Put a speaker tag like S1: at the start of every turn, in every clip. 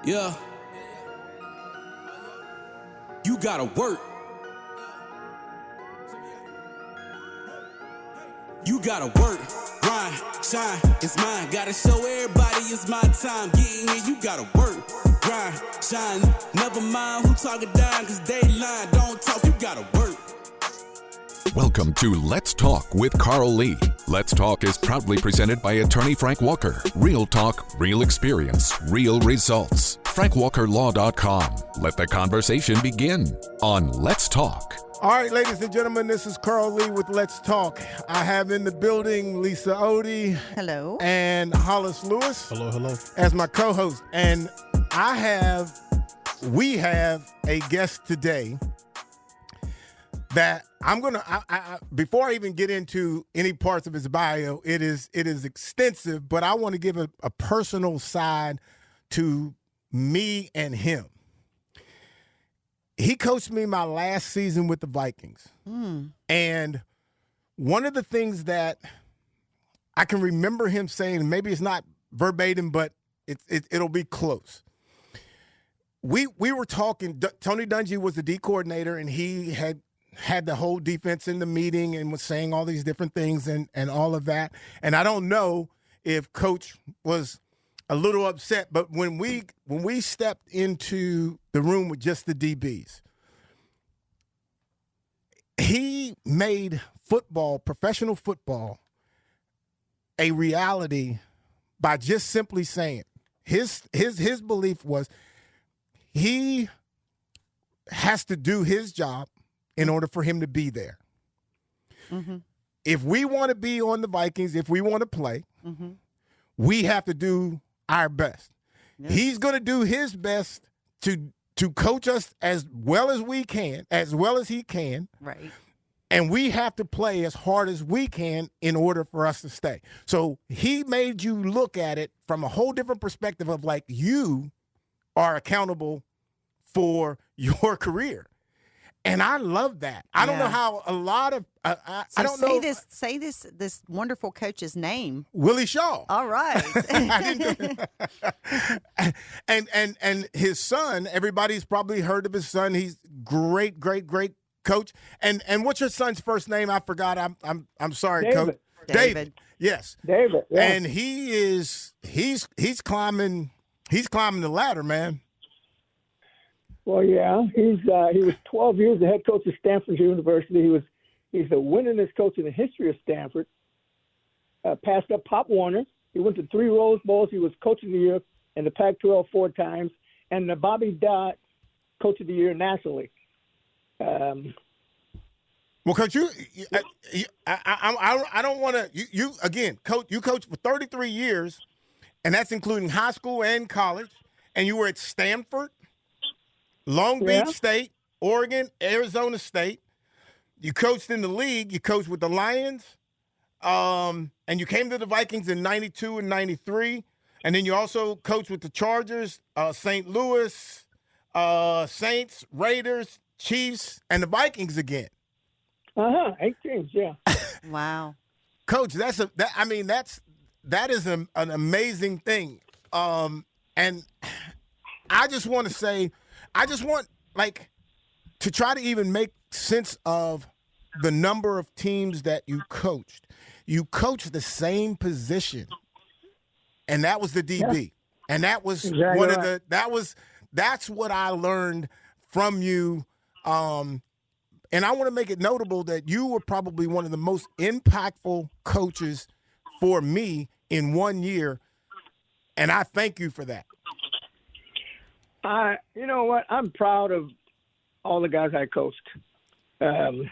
S1: Yeah. You gotta work. You gotta work, grind, shine, it's mine. Gotta show everybody it's my time. Getting here, you gotta work, grind, shine. Never mind who talking down, cause they lying. Don't talk, you gotta work.
S2: Welcome to Let's Talk with Carl Lee. Let's Talk is proudly presented by attorney Frank Walker. Real talk, real experience, real results. FrankWalkerLaw.com. Let the conversation begin on Let's Talk.
S3: All right, ladies and gentlemen, this is Carl Lee with Let's Talk. I have in the building Lisa Otey.
S4: Hello.
S3: And Hollis Lewis.
S5: Hello, hello.
S3: As my co-host. And we have a guest today that I'm going to, before I even get into any parts of his bio, it is extensive, but I want to give a personal side to me and him. He coached me my last season with the Vikings. And one of the things that I can remember him saying, maybe it's not verbatim, but it'll be close. We were talking, Tony Dungy was the D coordinator, and he had the whole defense in the meeting and was saying all these different things and all of that. And I don't know if Coach was a little upset, but when we stepped into the room with just the DBs, he made football, professional football, a reality by just simply saying his belief was he has to do his job in order for him to be there. Mm-hmm. If we want to be on the Vikings, if we want to play, we have to do our best. Yes. He's going to do his best to coach us as well as we can, as well as he can. Right. And we have to play as hard as we can in order for us to stay. So he made you look at it from a whole different perspective of like you are accountable for your career. And I love that. I don't know how a lot of I don't know.
S4: Say this wonderful coach's name.
S3: Willie Shaw.
S4: All right.
S3: and his son. Everybody's probably heard of his son. He's great coach. And what's your son's first name? I forgot. I'm sorry,
S6: David.
S3: Coach. David. Yes.
S6: David. Yeah.
S3: And he's climbing the ladder, man.
S6: Well, yeah, he was 12 years the head coach of Stanford University. He's the winningest coach in the history of Stanford. Passed up Pop Warner. He went to 3 Rose Bowls. He was coach of the year in the Pac-12 4 times, and the Bobby Dodd coach of the year nationally.
S3: Well, Coach, I don't want to. You again, Coach. You coached for 33 years, and that's including high school and college. And you were at Stanford, Long Beach State, Oregon, Arizona State. You coached in the league. You coached with the Lions, and you came to the Vikings in '92 and '93, and then you also coached with the Chargers, St. Louis, Saints, Raiders, Chiefs, and the Vikings again.
S6: 8 teams, yeah.
S4: Wow,
S3: Coach, that is an amazing thing, and I just want to say. I just want, to try to even make sense of the number of teams that you coached. You coached the same position, and that was the DB. Yeah. And that was exactly that's what I learned from you. And I want to make it notable that you were probably one of the most impactful coaches for me in 1 year, and I thank you for that.
S6: You know what? I'm proud of all the guys I coached. I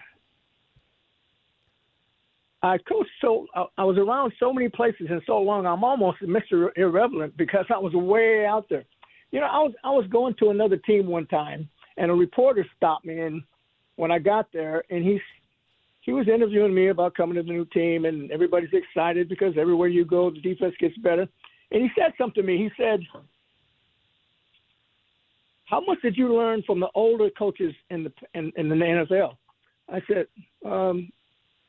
S6: coached I was around so many places and so long. I'm almost Mr. Irrelevant because I was way out there. You know, I was going to another team one time, and a reporter stopped me, and when I got there, and he was interviewing me about coming to the new team, and everybody's excited because everywhere you go, the defense gets better. And he said something to me. He said, "How much did you learn from the older coaches in the NFL?" I said,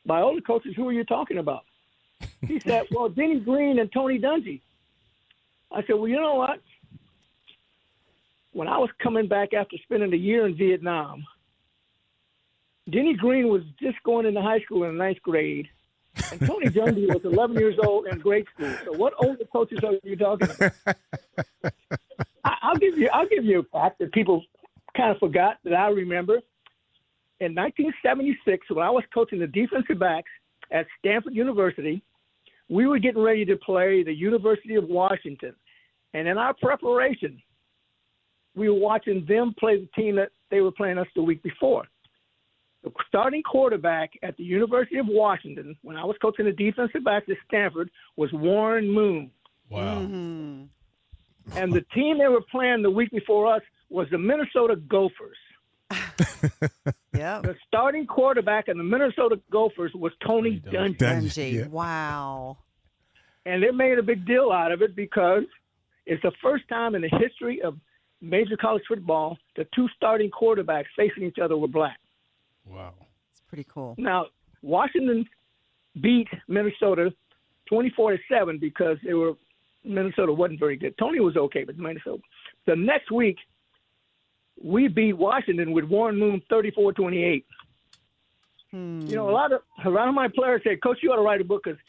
S6: "By older coaches, who are you talking about?" He said, "Well, Denny Green and Tony Dungy." I said, "Well, you know what? when I was coming back after spending a year in Vietnam, Denny Green was just going into high school in the 9th grade, and Tony Dungy was 11 years old in grade school. So what older coaches are you talking about? I'll give you a fact that people kind of forgot that I remember. In 1976, when I was coaching the defensive backs at Stanford University, we were getting ready to play the University of Washington. And in our preparation, we were watching them play the team that they were playing us the week before. The starting quarterback at the University of Washington, when I was coaching the defensive backs at Stanford, was Warren Moon.
S5: Wow.
S4: Mm-hmm.
S6: And the team they were playing the week before us was the Minnesota Gophers.
S4: Yeah.
S6: The starting quarterback in the Minnesota Gophers was Tony Dungy.
S4: Dungy.
S3: Yeah.
S4: Wow.
S6: And they made a big deal out of it because it's the first time in the history of major college football that two starting quarterbacks facing each other were black.
S5: Wow.
S4: It's pretty cool.
S6: Now, Washington beat Minnesota 24-7 because Minnesota wasn't very good. Tony was okay, but Minnesota. The next week, we beat Washington with Warren Moon 34-28. You know, a lot of my players say, Coach, you ought to write a book because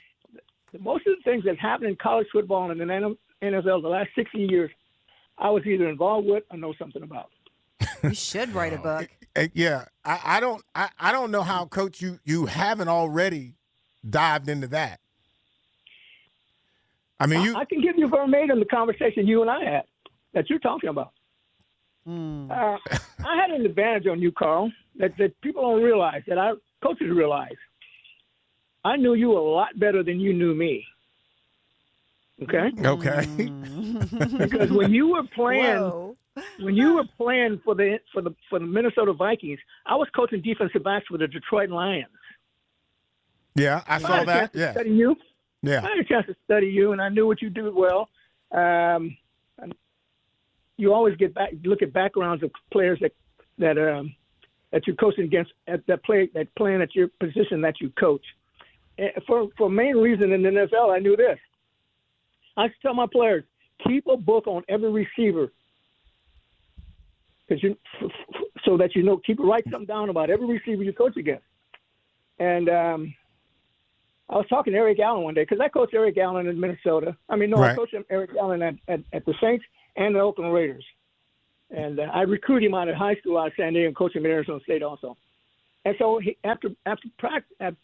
S6: most of the things that happened in college football and in the NFL the last 60 years, I was either involved with or know something about.
S4: You should write a book.
S3: Yeah, I don't know how, Coach, you haven't already dived into that. I mean,
S6: I can give you verbatim the conversation you and I had that you're talking about. I had an advantage on you, Carl, that people don't realize, that our coaches realize. I knew you a lot better than you knew me. Okay?
S3: Okay.
S6: Because when you were playing
S4: Whoa.
S6: for the Minnesota Vikings, I was coaching defensive backs for the Detroit Lions.
S3: Yeah, I saw that. Yeah.
S6: Study you.
S3: Yeah.
S6: I had a chance to study you, and I knew what you do well. You always look at backgrounds of players that you're coaching against that playing at your position that you coach. And for a main reason in the NFL, I knew this. I used to tell my players, keep a book on every receiver, so that you know, write something down about every receiver you coach against. And I was talking to Eric Allen one day because I coached Eric Allen in Minnesota.
S3: Right.
S6: I coached Eric Allen at the Saints and the Oakland Raiders. And I recruited him out of high school out of San Diego and coached him at Arizona State also. And so after practice, at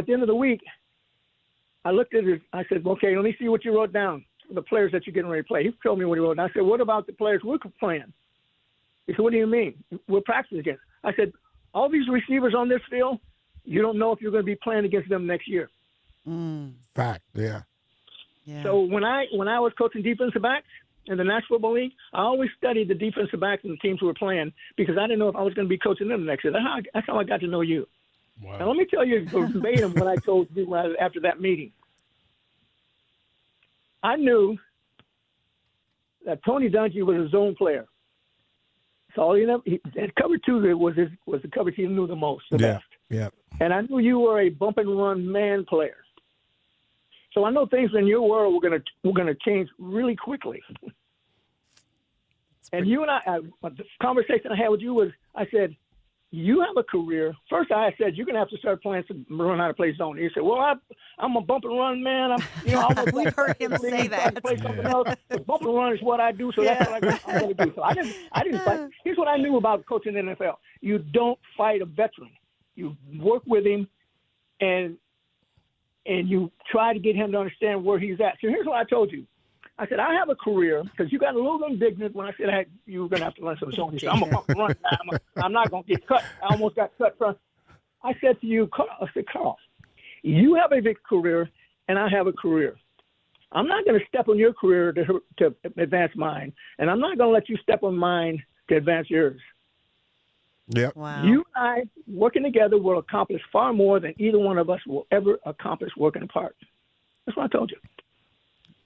S6: the end of the week, I looked at it. I said, okay, let me see what you wrote down for the players that you're getting ready to play. He told me what he wrote down. I said, what about the players we're playing? He said, what do you mean? We're practicing against. I said, all these receivers on this field, you don't know if you're going to be playing against them next year.
S3: Fact, yeah.
S6: So when I was coaching defensive backs in the National Football League, I always studied the defensive backs and the teams who were playing because I didn't know if I was going to be coaching them the next year. That's how I got to know you.
S5: Wow.
S6: Now, let me tell you verbatim what I told you after that meeting. I knew that Tony Dungy was a zone player. So cover two was the coverage he knew the most, the best.
S3: Yeah.
S6: And I knew you were a bump and run man player. So I know things in your world were gonna change really quickly. And you and the conversation I had with you was, I said, you have a career. First, I said, you're going to have to start learn how to play zone. You said, well, I'm a bump and run man.
S4: We've heard him say that.
S6: Play something else. But bump and run is what I do, so that's what I'm going to do. So I didn't fight. Here's what I knew about coaching in the NFL. You don't fight a veteran. You work with him, and you try to get him to understand where he's at. So here's what I told you. I said, I have a career, because you got a little indignant when I said you were going to have to learn some zone. You said, I'm a bump and run guy. I'm not going to get cut. I almost got cut from. I said to you, Carl, you have a big career, and I have a career. I'm not going to step on your career to advance mine, and I'm not going to let you step on mine to advance yours.
S3: Yep.
S4: Wow.
S6: You and I, working together, will accomplish far more than either one of us will ever accomplish working apart. That's what I told you.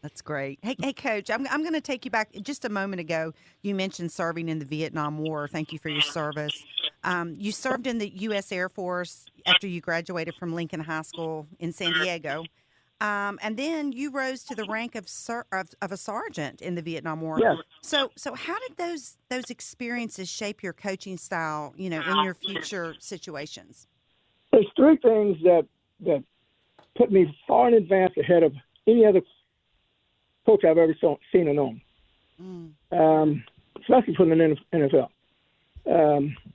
S4: That's great. Hey, Coach, I'm going to take you back. Just a moment ago, you mentioned serving in the Vietnam War. Thank you for your service. You served in the U.S. Air Force after you graduated from Lincoln High School in San Diego. And then you rose to the rank of a sergeant in the Vietnam War.
S6: Yes.
S4: So how did those experiences shape your coaching style, in your future situations?
S6: There's three things that put me far in advance ahead of any other coach I've ever seen or known, especially from the NFL.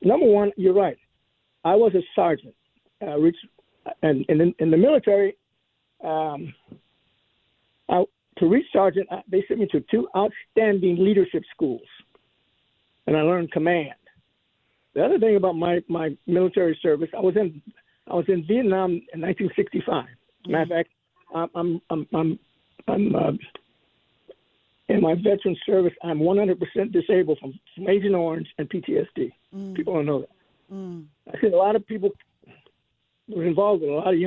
S6: Number one, you're right. I was a sergeant, and in the military, to reach sergeant, they sent me to 2 outstanding leadership schools, and I learned command. The other thing about my military service, I was in Vietnam in 1965. Matter of fact, I'm in my veteran service. I'm 100% disabled from Agent Orange and PTSD. People don't know that. I see a lot of people were involved with a lot of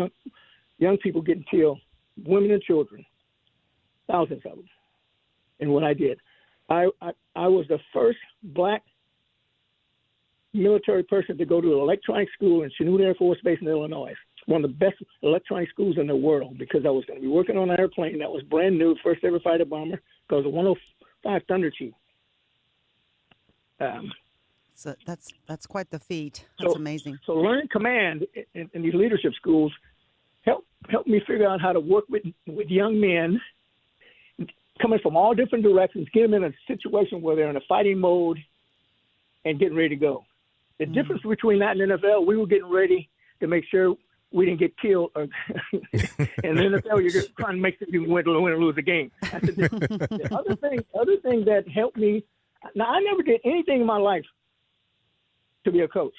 S6: young people getting killed, women and children, thousands of them. And what I did, I was the first black military person to go to an electronic school in Cheney Air Force Base in Illinois. One of the best electronic schools in the world, because I was going to be working on an airplane that was brand new, first ever fighter bomber, because of 105 Thunder Chief.
S4: So that's quite the feat. That's amazing.
S6: So learning command in these leadership schools helped me figure out how to work with young men coming from all different directions, get them in a situation where they're in a fighting mode and getting ready to go. The difference between that and NFL, we were getting ready to make sure we didn't get killed. In the NFL, you're just trying to make sure you can win or lose the game. That's the difference. The other thing that helped me, now I never did anything in my life to be a coach.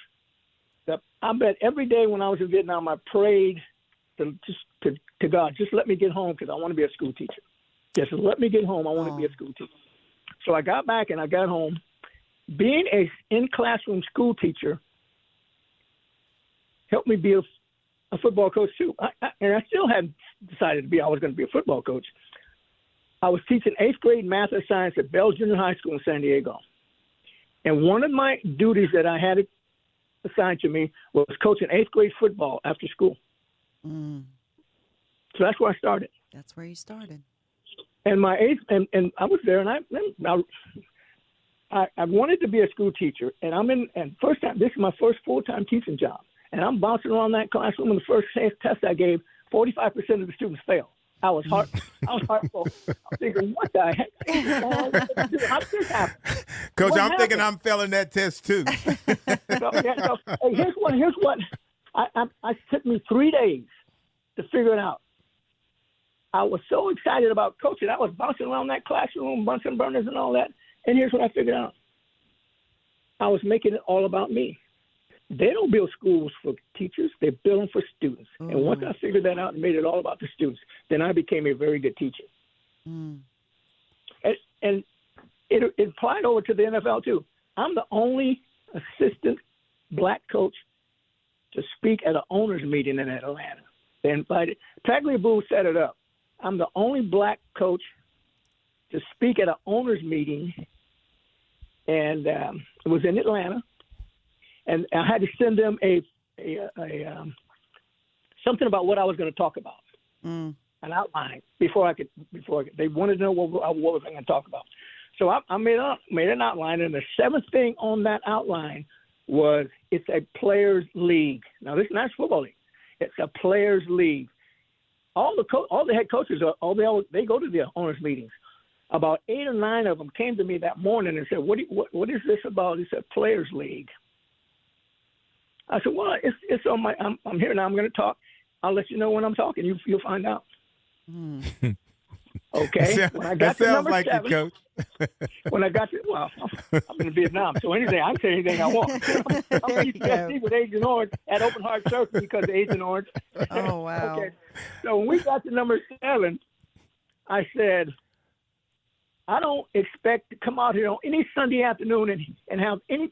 S6: I bet every day when I was in Vietnam, I prayed to God, just let me get home because I want to be a school teacher. Just let me get home. I want to be a school teacher. So I got back and I got home. Being a in-classroom school teacher helped me be a football coach too. And I still hadn't decided I was going to be a football coach. I was teaching 8th grade math and science at Bell Junior High School in San Diego. And one of my duties that I had assigned to me was coaching 8th grade football after school. So that's where I started.
S4: That's where you started.
S6: And and I was there, and I wanted to be a school teacher, and this is my first full-time teaching job, and I'm bouncing around that classroom. And the first test I gave, 45% of the students failed. I was heartful. I'm thinking, what the heck? How did this happen?
S3: Coach, I'm thinking I'm failing that test too.
S6: Here's what. I took me 3 days to figure it out. I was so excited about coaching. I was bouncing around that classroom, Bunsen burners and all that. And here's what I figured out. I was making it all about me. They don't build schools for teachers. They build them for students. And once I figured that out and made it all about the students, then I became a very good teacher. And it applied over to the NFL too. I'm the only assistant black coach to speak at an owners meeting in Atlanta. They invited Tagliabue set it up. I'm the only black coach to speak at an owners meeting, and it was in Atlanta. And I had to send them a something about what I was going to talk about, an outline before I could. They wanted to know what was I going to talk about. So I made an outline, and the 7th thing on that outline was it's a players' league. Now this is not a football league; it's a players' league. All the head coaches they go to the owners meetings. About 8 or 9 of them came to me that morning and said, "What is this about?" He said, "Players' league." I said, "Well, it's on my. I'm here now. I'm going to talk. I'll let you know when I'm talking. You'll find out." Okay. When I got
S3: that
S6: to
S3: sounds
S6: number
S3: like
S6: 7,
S3: you, Coach.
S6: when I got to, I'm in Vietnam, so I can say anything I want. I'm in USC with Agent Orange at Open Heart Surgery because of Agent Orange.
S4: Oh, wow. Okay.
S6: So when we got to number 7, I said, I don't expect to come out here on any Sunday afternoon and have any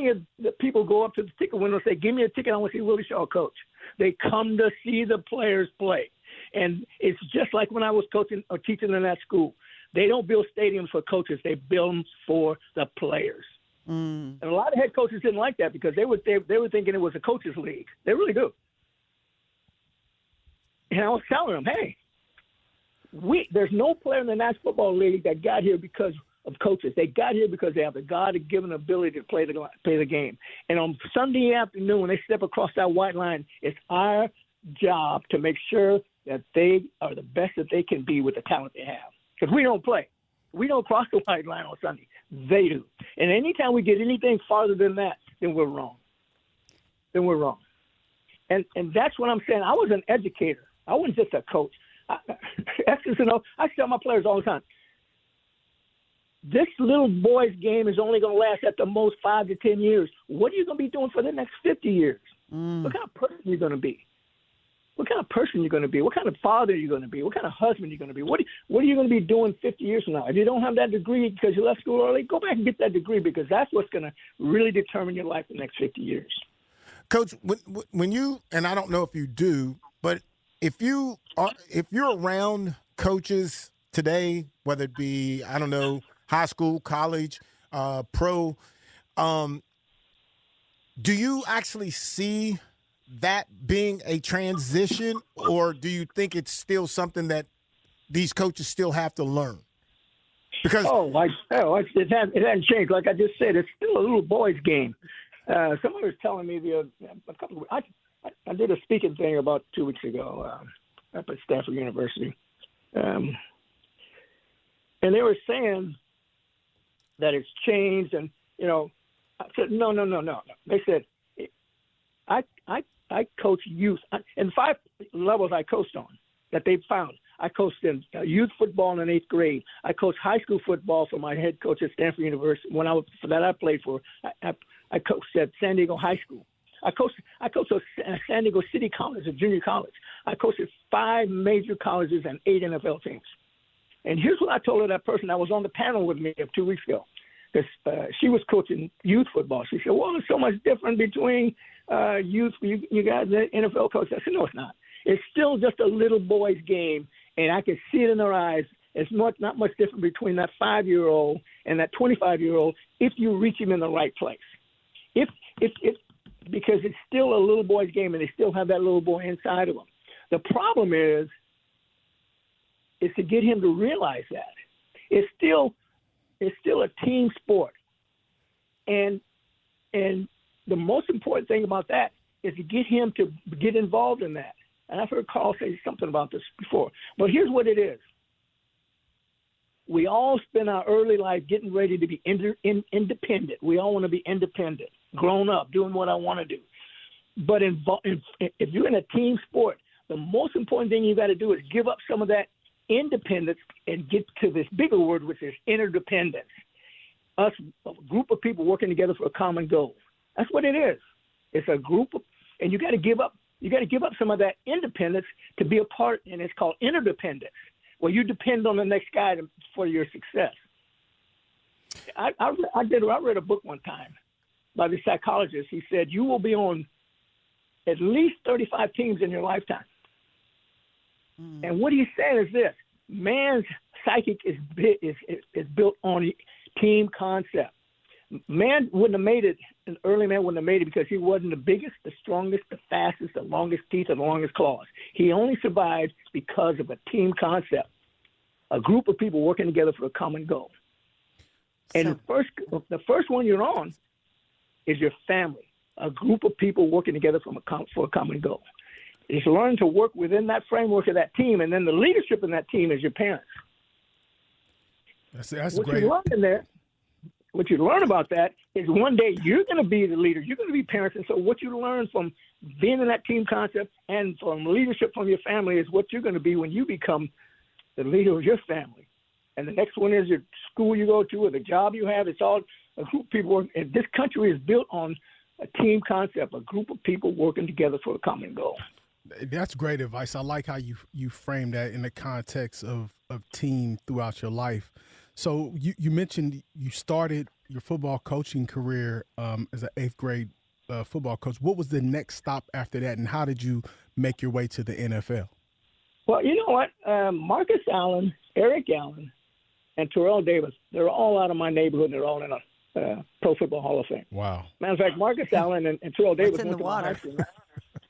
S6: of the people go up to the ticket window and say, "Give me a ticket, I want to see Willie Shaw coach." They come to see the players play. And it's just like when I was coaching or teaching in that school. They don't build stadiums for coaches. They build them for the players. And a lot of head coaches didn't like that because they were thinking it was a coaches league. They really do. And I was telling them, hey, There's no player in the National Football League that got here because of coaches. They got here because they have the God-given ability to play the game. And on Sunday afternoon, when they step across that white line, it's our job to make sure that they are the best that they can be with the talent they have. Because we don't play. We don't cross the white line on Sunday. They do. And anytime we get anything farther than that, then we're wrong. And that's what I'm saying. I was an educator. I wasn't just a coach. I tell my players all the time, this little boy's game is only going to last at the most 5 to 10 years. What are you going to be doing for the next 50 years? What kind of person are you going to be? What kind of person you're going to be? What kind of father are you going to be? What kind of husband are you going to be? What are you going to be doing 50 years from now? If you don't have that degree because you left school early, go back and get that degree, because that's what's going to really determine your life the next 50 years.
S3: Coach, when you, and I don't know if you do, but if you're around coaches today, whether it be, I don't know, high school, college, pro, do you actually see that being a transition, or do you think it's still something that these coaches still have to learn? Because it hasn't changed. Like I just said, it's still a little boy's game. Someone was telling me I did a speaking thing about 2 weeks ago up at Stanford University, and they were saying that it's changed, and I said no. They said I coach youth, and 5 levels I coached on that they found. I coached in youth football in 8th grade. I coached high school football for my head coach at Stanford University I played for. I coached at San Diego High School. I coached at San Diego City College, a junior college. I coached at 5 major colleges and 8 NFL teams. And here's what I told her, that person that was on the panel with me 2 weeks ago, because she was coaching youth football. She said, well, there's so much different between youth, you guys, the NFL coach. I said, no, it's not. It's still just a little boy's game, and I can see it in their eyes. It's not much different between that 5-year-old and that 25-year-old if you reach him in the right place. Because it's still a little boy's game, and they still have that little boy inside of them. The problem is to get him to realize that it's still a team sport, and the most important thing about that is to get him to get involved in that. And I've heard Carl say something about this before, but here's what it is. We all spend our early life getting ready to be independent. We all want to be independent, grown up, doing what I want to do. But if you're in a team sport, the most important thing you got to do is give up some of that independence and get to this bigger word, which is interdependence. Us, a group of people working together for a common goal. That's what it is. It's a group of, and you got to give up. You got to give up some of that independence to be a part, and it's called interdependence, where you depend on the next guy for your success. I read a book one time by the psychologist. He said you will be on at least 35 teams in your lifetime. And what he's saying is this: man's psychic is built on team concept. Man wouldn't have made it. An early man wouldn't have made it because he wasn't the biggest, the strongest, the fastest, the longest teeth, or the longest claws. He only survived because of a team concept, a group of people working together for a common goal. And the first one you're on is your family, a group of people working together for a common goal. It's learn to work within that framework of that team, and then the leadership in that team is your parents. That's
S6: what
S3: great.
S6: You learn in there, what you learn about that is one day you're going to be the leader. You're going to be parents. And so what you learn from being in that team concept and from leadership from your family is what you're going to be when you become the leader of your family. And the next one is your school you go to or the job you have. It's all a group of people. And this country is built on a team concept, a group of people working together for a common goal.
S5: That's great advice. I like how you frame that in the context of team throughout your life. So you mentioned you started your football coaching career as an 8th grade football coach. What was the next stop after that, and how did you make your way to the NFL?
S6: Well, you know what? Marcus Allen, Eric Allen, and Terrell Davis, they're all out of my neighborhood. They're all in a Pro Football Hall of Fame.
S5: Wow.
S6: Matter of fact, Marcus Allen and Terrell Davis
S4: in
S6: went
S4: the
S6: to my high
S4: water?
S6: school.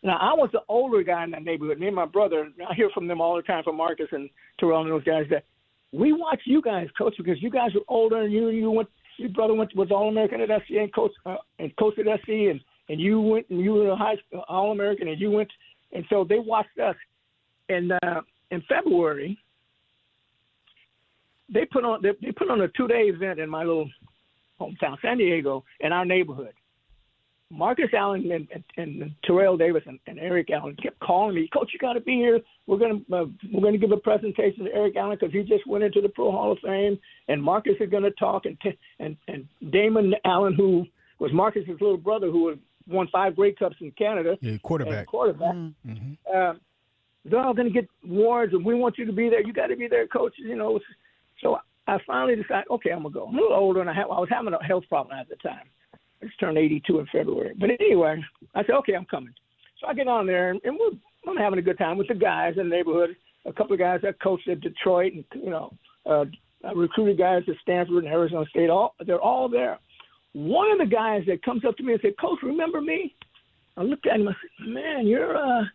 S6: Now, I was the older guy in that neighborhood. Me and my brother, I hear from them all the time, from Marcus and Terrell and those guys, that we watch you guys, Coach, because you guys are older, and your brother was All-American at SC and coached at SC, and you were a high school All-American, and you went, and so they watched us. And in February, they put on a 2-day event in my little hometown, San Diego, in our neighborhood. Marcus Allen and Terrell Davis and Eric Allen kept calling me, Coach, you got to be here. We're gonna give a presentation to Eric Allen because he just went into the Pro Hall of Fame, and Marcus is going to talk, and Damon Allen, who was Marcus's little brother, who won 5 Grey Cups in Canada,
S5: quarterback.
S3: Mm-hmm.
S6: They're all going to get awards, and we want you to be there. You got to be there, Coach. So I finally decided, okay, I'm gonna go. I'm a little older, and I was having a health problem at the time. I just turned 82 in February. But anyway, I said, okay, I'm coming. So I get on there, and I'm having a good time with the guys in the neighborhood. A couple of guys that coached at Detroit, and I recruited guys at Stanford and Arizona State. They're all there. One of the guys that comes up to me and said, Coach, remember me? I looked at him. I said, man, you're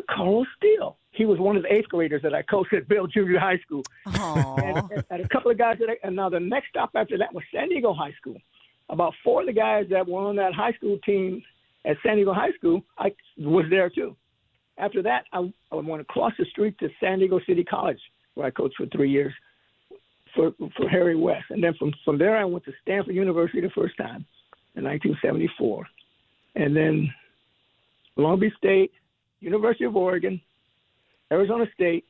S6: Carl Steele. He was one of the 8th graders that I coached at Bell Junior High School. And a couple of guys and now the next stop after that was San Diego High School. About 4 of the guys that were on that high school team at San Diego High School, I was there too. After that, I went across the street to San Diego City College, where I coached for 3 years for Harry West. And then from there, I went to Stanford University the first time in 1974. And then Long Beach State, University of Oregon, Arizona State,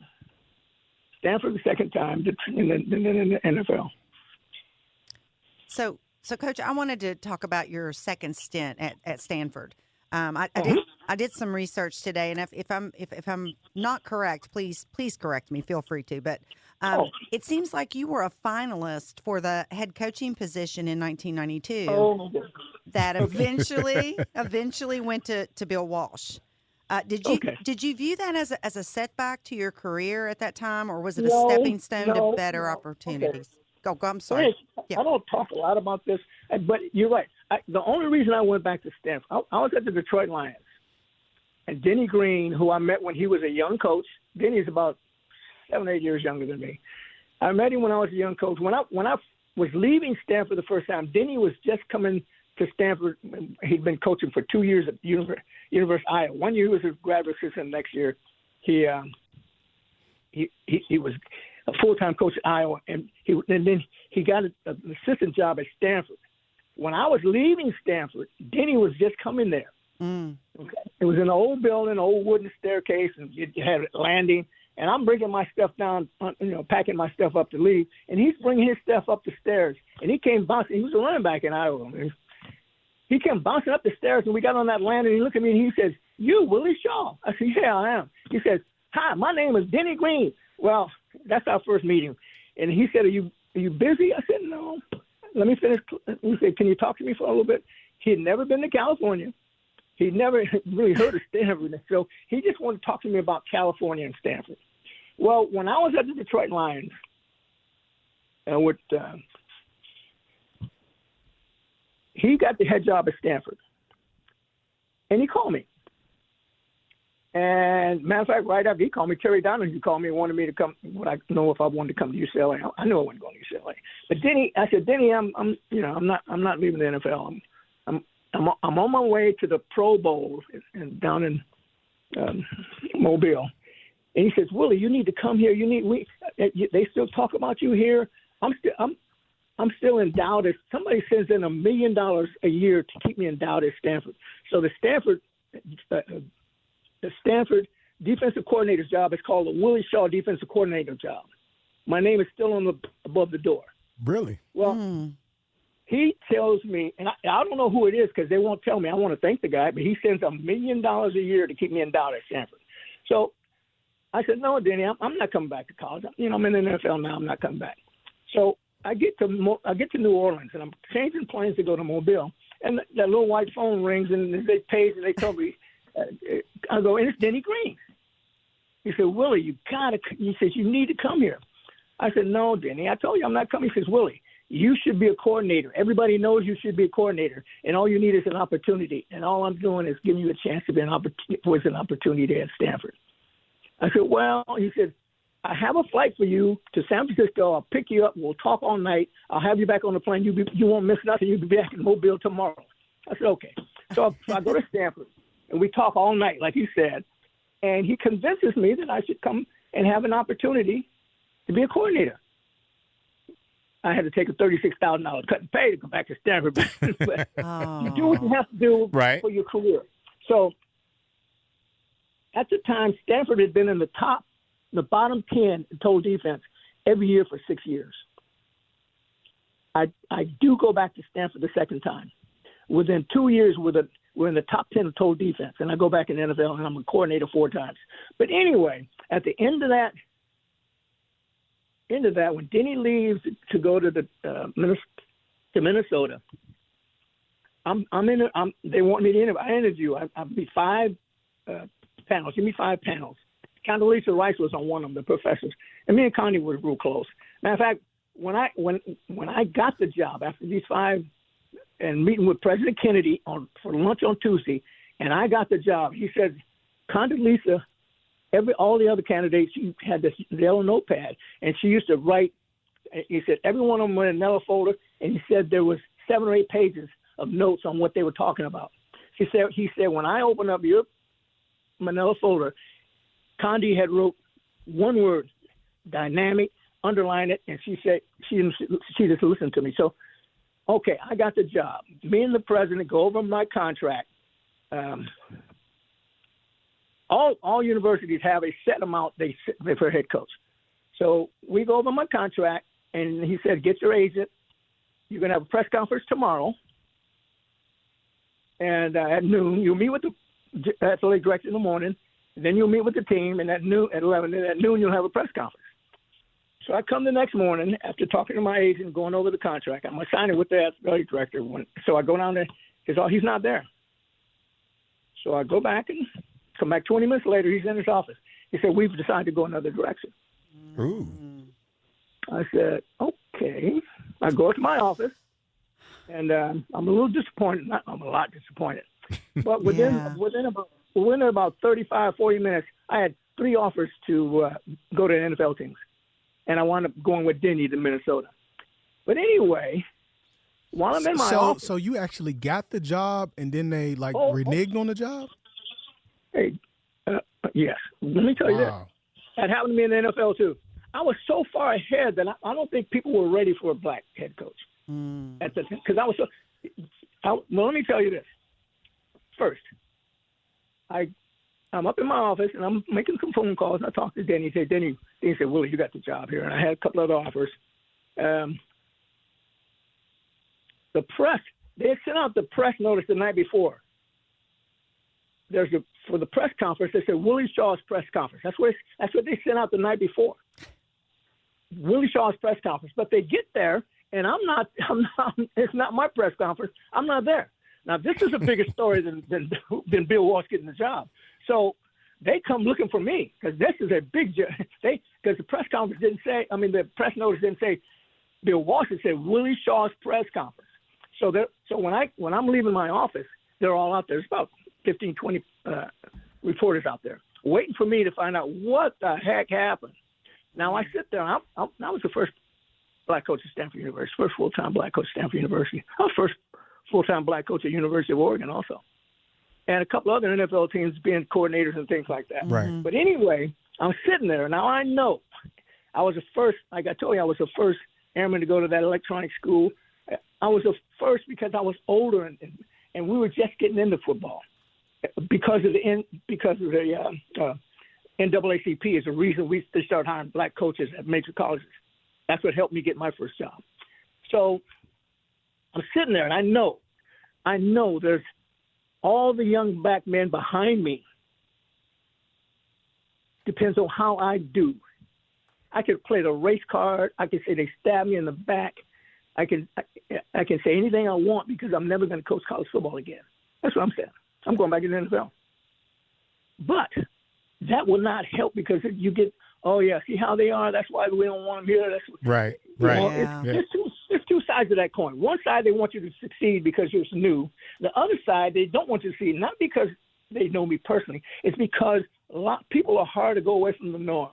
S6: Stanford the second time, and then the NFL.
S4: So, Coach, I wanted to talk about your second stint at Stanford. I did some research today, and if I'm not correct, please correct me. Feel free to. But it seems like you were a finalist for the head coaching position in 1992.
S6: Oh,
S4: that eventually went to Bill Walsh. Did you view that as a setback to your career at that time, or was it a stepping stone to better opportunities?
S6: Okay.
S4: Go, I'm sorry.
S6: I don't talk a lot about this, but you're right. The only reason I went back to Stanford, I was at the Detroit Lions, and Denny Green, who I met when he was a young coach. Denny's about 7 or 8 years younger than me. I met him when I was a young coach. When I was leaving Stanford the first time, Denny was just coming to Stanford. He'd been coaching for 2 years at University of Iowa. 1 year he was a graduate assistant. Next year he was a full-time coach at Iowa, and then he got an assistant job at Stanford. When I was leaving Stanford, Denny was just coming there. Okay. It was an old building, old wooden staircase, and it had a landing. And I'm bringing my stuff down, packing my stuff up to leave, and he's bringing his stuff up the stairs. And he came bouncing. He was a running back in Iowa. He came bouncing up the stairs, and we got on that landing. And he looked at me, and he says, "You, Willie Shaw?" I said, "Yeah, I am." He says, "Hi, my name is Denny Green." Well, that's our first meeting. And he said, Are you busy? I said, "No. Let me finish." He said, "Can you talk to me for a little bit?" He had never been to California. He'd never really heard of Stanford. So he just wanted to talk to me about California and Stanford. Well, when I was at the Detroit Lions, he got the head job at Stanford. And he called me. And matter of fact, right after he called me, Terry Donahue called me and wanted me to come. Well, I know if I wanted to come to UCLA. I knew I wasn't going to UCLA. But I said, Denny, I'm not leaving the NFL. I'm on my way to the Pro Bowl down in Mobile. And he says, "Willie, you need to come here. They still talk about you here. I'm still endowed. Somebody sends in $1 million a year to keep me endowed at Stanford. So the Stanford defensive coordinator's job is called the Willie Shaw defensive coordinator job. My name is still above the door."
S3: Really?
S6: Well, he tells me, and I don't know who it is because they won't tell me. I want to thank the guy, but he sends $1 million a year to keep me endowed at Stanford. So I said, "No, Denny, I'm not coming back to college. I'm in the NFL now. I'm not coming back." So I get to New Orleans, and I'm changing planes to go to Mobile, and that little white phone rings, and they page, and they tell me, I go, "And it's Denny Green." He said, "Willie, he says, you need to come here." I said, "No, Denny, I told you I'm not coming." He says, "Willie, You should be a coordinator. Everybody knows you should be a coordinator, and all you need is an opportunity. And all I'm doing is giving you a chance to be an opportunity at Stanford. I said, well, he said, I have a flight for you to San Francisco. I'll pick you up. We'll talk all night. I'll have you back on the plane. You won't miss nothing. You'll be back in Mobile tomorrow. I said, okay. So I go to Stanford, and we talk all night, like you said. And he convinces me that I should come and have an opportunity to be a coordinator. I had to take a $36,000 cut and pay to go back to Stanford. But you do what you have to do for your career. So at the time, Stanford had been in the bottom 10 in total defense every year for 6 years. I do go back to Stanford the second time. Within 2 years, we're in the top 10 of total defense, and I go back in the NFL, and I'm a coordinator 4 times. But anyway, at the end of that, when Denny leaves to go to Minnesota, they want me to interview. I'll be 5 panels. Give me 5 panels. Condoleezza Rice was on one of them, the professors, and me and Connie were real close. Matter of fact, when I got the job after these 5 and meeting with President Kennedy for lunch on Tuesday, and I got the job, he said, Condoleezza, all the other candidates, she had this yellow notepad, and she used to write. He said every one of them went in another folder, and he said there was 7 or 8 pages of notes on what they were talking about. He said when I opened up your manila folder, Condi had wrote one word, dynamic, underline it, and she said she just listened to me. So, okay, I got the job. Me and the president go over my contract. All universities have a set amount they for a head coach. So we go over my contract, and he said, get your agent. You're going to have a press conference tomorrow. And at noon, you'll meet with the athletic director in the morning. Then you'll meet with the team, and at 11. And at noon, you'll have a press conference. So I come the next morning after talking to my agent, going over the contract. I'm going to sign it with the athletic director. So I go down there. He's not there. So I go back and come back 20 minutes later. He's in his office. He said, we've decided to go another direction.
S3: Ooh.
S6: I said, okay. I go to my office, and I'm a little disappointed. I'm a lot disappointed. But within about 35, 40 minutes, I had 3 offers to go to NFL teams. And I wound up going with Denny to Minnesota. But anyway, while I'm in my office.
S5: So you actually got the job, and then they reneged on the job?
S6: Hey, yes. Let me tell you this. That happened to me in the NFL too. I was so far ahead that I don't think people were ready for a black head coach. Because I was well, let me tell you this. First, I'm up in my office, and I'm making some phone calls, and I talked to Denny. Denny said, Willie, you got the job here. And I had a couple other offers. The press, they had sent out the press notice the night before. For the press conference, they said Willie Shaw's press conference. That's what they sent out the night before. Willie Shaw's press conference. But they get there, and I'm not. It's not my press conference. I'm not there. Now, this is a bigger story than Bill Walsh getting the job. So they come looking for me because this is a big job. Because the press conference the press notice didn't say Bill Walsh. It said Willie Shaw's press conference. So when I'm leaving my office, they're all out there. There's about 15, 20 reporters out there waiting for me to find out what the heck happened. Now I sit there. I was the first black coach at Stanford University, first full-time black coach at Stanford University. I was first full-time black coach at University of Oregon also. And a couple other NFL teams being coordinators and things like that.
S3: Right.
S6: But anyway, I'm sitting there. Now I know I was the first, like I told you, I was the first airman to go to that electronic school. I was the first because I was older and we were just getting into football because of the NAACP is the reason they started hiring black coaches at major colleges. That's what helped me get my first job. So I'm sitting there, and I know there's all the young black men behind me. Depends on how I do. I could play the race card. I could say they stabbed me in the back. I can say anything I want because I'm never going to coach college football again. That's what I'm saying. I'm going back in the NFL. But that will not help because you get, oh, yeah, see how they are? That's why we don't want them here. That's,
S3: right.
S6: It's too sides of that coin. One side, they want you to succeed because you're new. The other side, they don't want you to succeed, not because they know me personally. It's because a lot of people are hard to go away from the norm.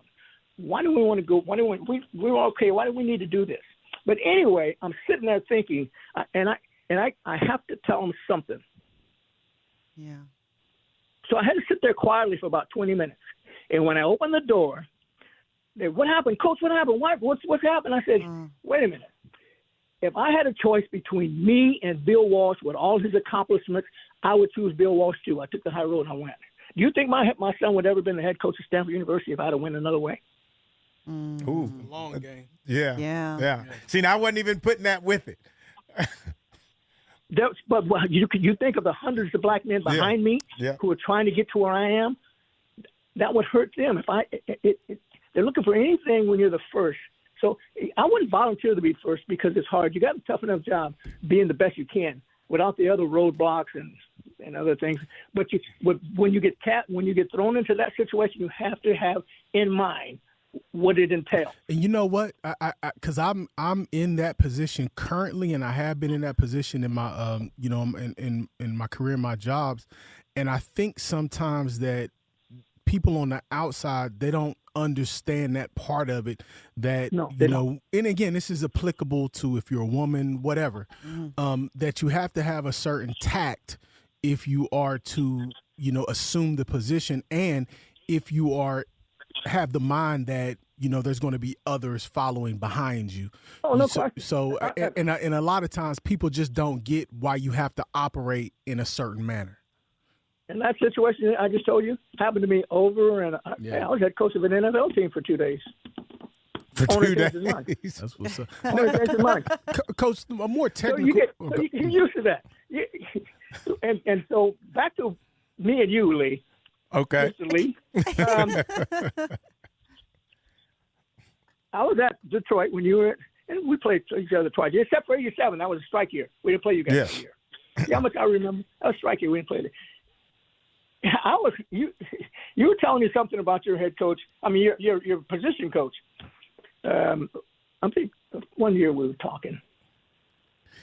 S6: Why do we want to go? Why do we're okay? Why do we need to do this? But anyway, I'm sitting there thinking, and I have to tell them something.
S4: Yeah.
S6: So I had to sit there quietly for about 20 minutes. And when I opened the door, they, what happened? Coach, what happened? What's happened? I said, wait a minute. If I had a choice between me and Bill Walsh with all his accomplishments, I would choose Bill Walsh too. I took the high road and I went. Do you think my son would ever been the head coach of Stanford University if I'd have went another way?
S3: Ooh,
S5: long game.
S3: Yeah. See, now I wasn't even putting that with it.
S6: But you think of the hundreds of black men behind me who are trying to get to where I am. That would hurt them. They're looking for anything when you're the first. So I wouldn't volunteer to be first because it's hard. You got a tough enough job being the best you can without the other roadblocks and other things. But when you get thrown into that situation, you have to have in mind what it entails.
S5: And you know what? Because I'm in that position currently, and I have been in that position in my in my career, my jobs, and I think sometimes that people on the outside, they don't understand that part of it, that and again, this is applicable to if you're a woman, whatever, that you have to have a certain tact if you are to assume the position, and if you have the mind that there's going to be others following behind you.
S6: Oh, no
S5: question.
S6: So
S5: and a lot of times people just don't get why you have to operate in a certain manner.
S6: And that situation I just told you happened to me over, and I was head coach of an NFL team for 2 days.
S3: For 2 days?
S5: That's what's up.
S6: Coach,
S5: a more technical.
S6: So you get used to that. And so back to me and you, Lee.
S3: Okay.
S6: Mr. Lee. I was at Detroit when you were, and we played each other twice, except for 87. That was a strike year. We didn't play you guys that year. See how much I remember? That was a strike year. We didn't play it. You were telling me something about your head coach. I mean, your position coach. I think one year we were talking.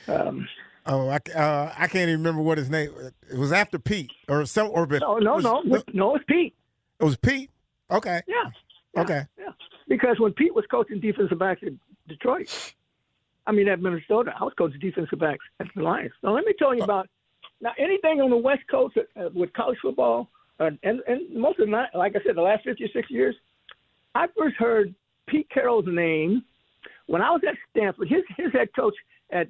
S3: I can't even remember what his name. It was after Pete or some or before.
S6: No, it's Pete.
S3: It was Pete. Okay.
S6: Yeah.
S3: Okay.
S6: Yeah. Because when Pete was coaching defensive backs at Detroit, at Minnesota, I was coaching defensive backs at the Lions. Now let me tell you about anything on the West Coast with college football, and most of the, like I said, the last 50 or 60 years, I first heard Pete Carroll's name when I was at Stanford. His head coach at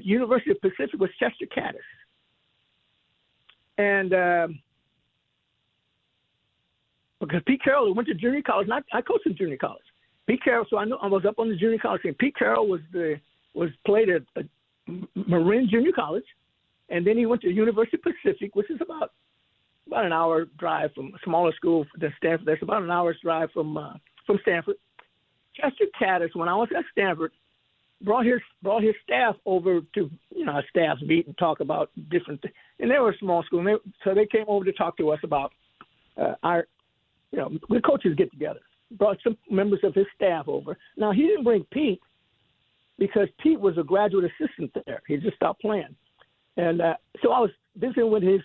S6: University of Pacific was Chester Caddis. And because Pete Carroll went to junior college, and I coached in junior college. Pete Carroll, so I know I was up on the junior college team. Pete Carroll was played at Marin Junior College, and then he went to University of Pacific, which is about an hour drive from a smaller school than Stanford. That's about an hour's drive from Stanford. Chester Caddis, when I was at Stanford, brought his staff over to our staffs meet and talk about different things. And they were a small school, and so they came over to talk to us about the coaches get together. Brought some members of his staff over. Now he didn't bring Pete because Pete was a graduate assistant there. He just stopped playing, and so I was visiting with his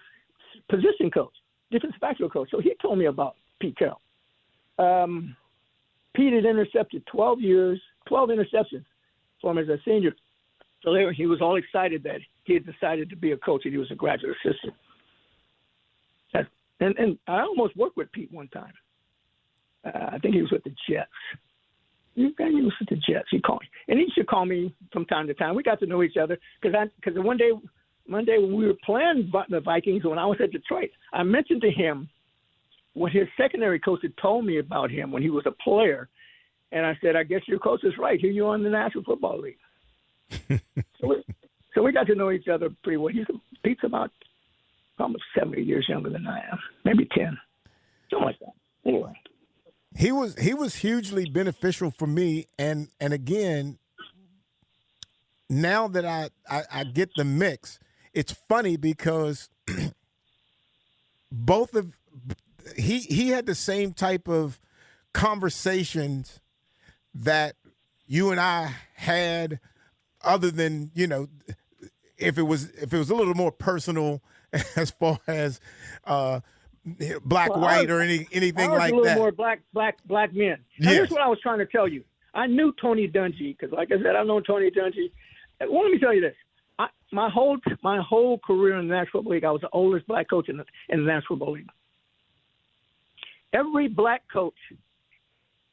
S6: position coach, defensive backfield coach. So he told me about Pete Carroll. Pete had intercepted 12 interceptions for him as a senior. So he was all excited that he had decided to be a coach and he was a graduate assistant. And I almost worked with Pete one time. I think he was with the Jets. He was with the Jets. He called me. And he used to call me from time to time. We got to know each other because one day when we were playing the Vikings, when I was at Detroit, I mentioned to him what his secondary coach had told me about him when he was a player. And I said, I guess your coach is right. Here you are in the National Football League. So we got to know each other pretty well. Pete's about almost 70 years younger than I am, maybe 10, something like that. Anyway.
S3: He was hugely beneficial for me, and again, now that I get the mix, it's funny because he had the same type of conversations that you and I had other than, if it was a little more personal as far as black, white, or anything like
S6: a little
S3: that.
S6: more black men. Now, here's what I was trying to tell you. I knew Tony Dungy because, like I said, I've known Tony Dungy. Well, let me tell you this. My whole career in the National Football League, I was the oldest black coach in the National Football League. Every black coach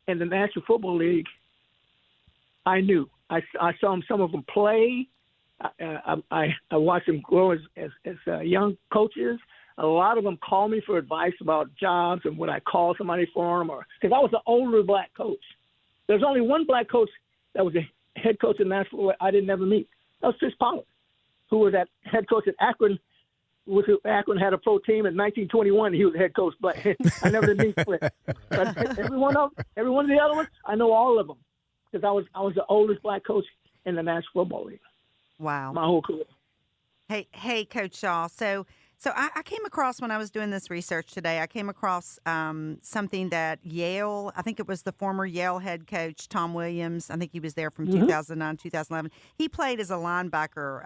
S6: in the National Football League, I knew. I saw some of them play. I watched them grow as young coaches. A lot of them called me for advice about jobs and would I call somebody for them, or because I was the older black coach. There's only one black coach that was a head coach in Nashville I didn't ever meet. That was Chris Pollard, who was that head coach at Akron. Akron had a pro team in 1921. He was the head coach, but I never did meet Chris. But every one of the other ones, I know all of them because I was the oldest black coach in the National Football League.
S4: Wow.
S6: My whole career.
S4: Hey, Coach Shaw. So I came across, when I was doing this research today, I came across something that Yale, I think it was the former Yale head coach, Tom Williams. I think he was there from 2009, 2011. He played as a linebacker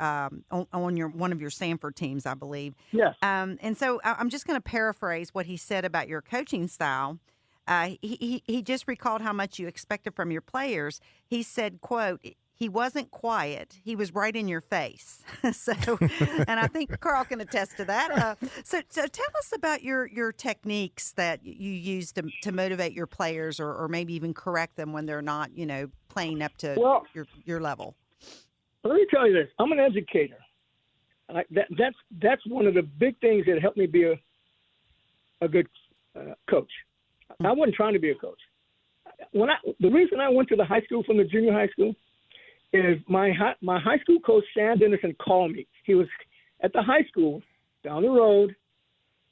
S4: on one of your Stanford teams, I believe.
S6: Yes.
S4: And so I'm just going to paraphrase what he said about your coaching style. He just recalled how much you expected from your players. He said, quote, "He wasn't quiet. He was right in your face." And I think Carl can attest to that. So tell us about your techniques that you use to motivate your players, or maybe even correct them when they're not, playing up to your level.
S6: Let me tell you this. I'm an educator. That's one of the big things that helped me be a good coach. I wasn't trying to be a coach. The reason I went to the high school from the junior high school is my high school coach, Sam Dennison, called me. He was at the high school down the road,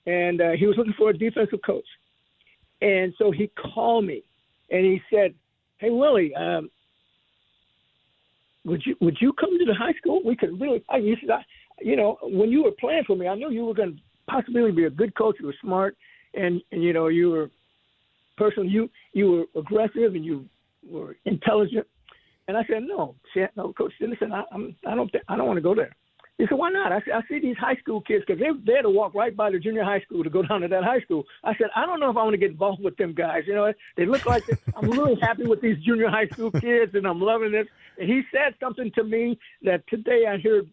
S6: and he was looking for a defensive coach. And so he called me, and he said, "Hey, Willie, would you come to the high school? We could really." He said, when you were playing for me, I knew you were going to possibly be a good coach. You were smart, and you were person. You were aggressive, and you were intelligent. And I said, no, Coach Dennison, I don't want to go there. He said, why not? I see these high school kids because they had to walk right by the junior high school to go down to that high school. I said, I don't know if I want to get involved with them guys. They look like I'm really happy with these junior high school kids, and I'm loving this. And he said something to me that today I heard.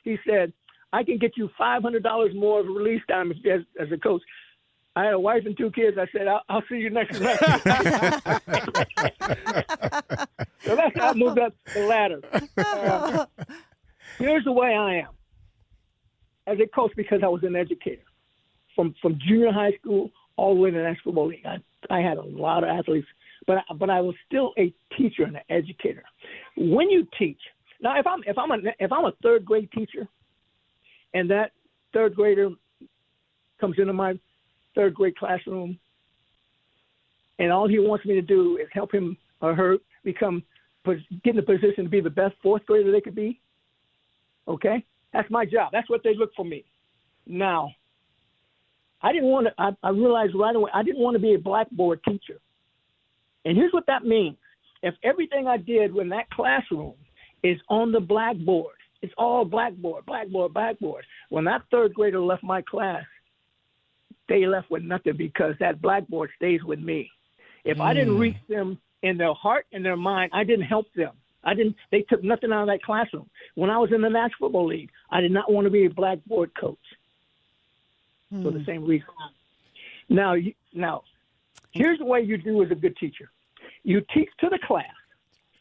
S6: He said, I can get you $500 more of release time as a coach. I had a wife and 2 kids. I said, I'll see you next semester. So that's how I moved up the ladder. Here's the way I am as a coach, because I was an educator. From junior high school all the way to the National Football League. I had a lot of athletes, but I was still a teacher and an educator. When you teach, now if I'm a third grade teacher, and that third grader comes into my third grade classroom, and all he wants me to do is help him or her get in a position to be the best fourth grader they could be. Okay, that's my job. That's what they look for me. Now, I realized right away I didn't want to be a blackboard teacher. And here's what that means: if everything I did in that classroom is on the blackboard, it's all blackboard. When that third grader left my class, they left with nothing, because that blackboard stays with me. If I didn't reach them in their heart and their mind, I didn't help them. They took nothing out of that classroom. When I was in the National Football League, I did not want to be a blackboard coach for the same reason. Now, here's the way you do as a good teacher. You teach to the class,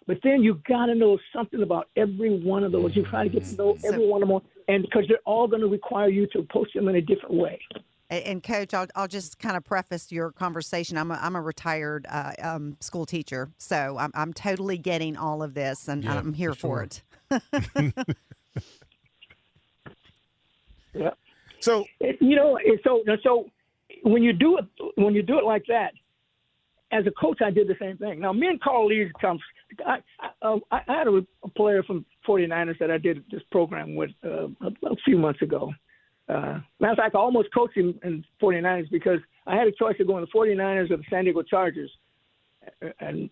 S6: but then you got to know something about every one of those. You try to get to know every one of them, and because they're all going to require you to approach them in a different way.
S4: And Coach, I'll just kind of preface your conversation. I'm a retired school teacher, so I'm totally getting all of this, and I'm here for it.
S6: Yeah.
S3: So
S6: so when you do it like that, as a coach, I did the same thing. Now, me and Carl Lee I had a player from 49ers that I did this program with a few months ago. Matter of fact, I almost coached him in 49ers because I had a choice of going to the 49ers or the San Diego Chargers. And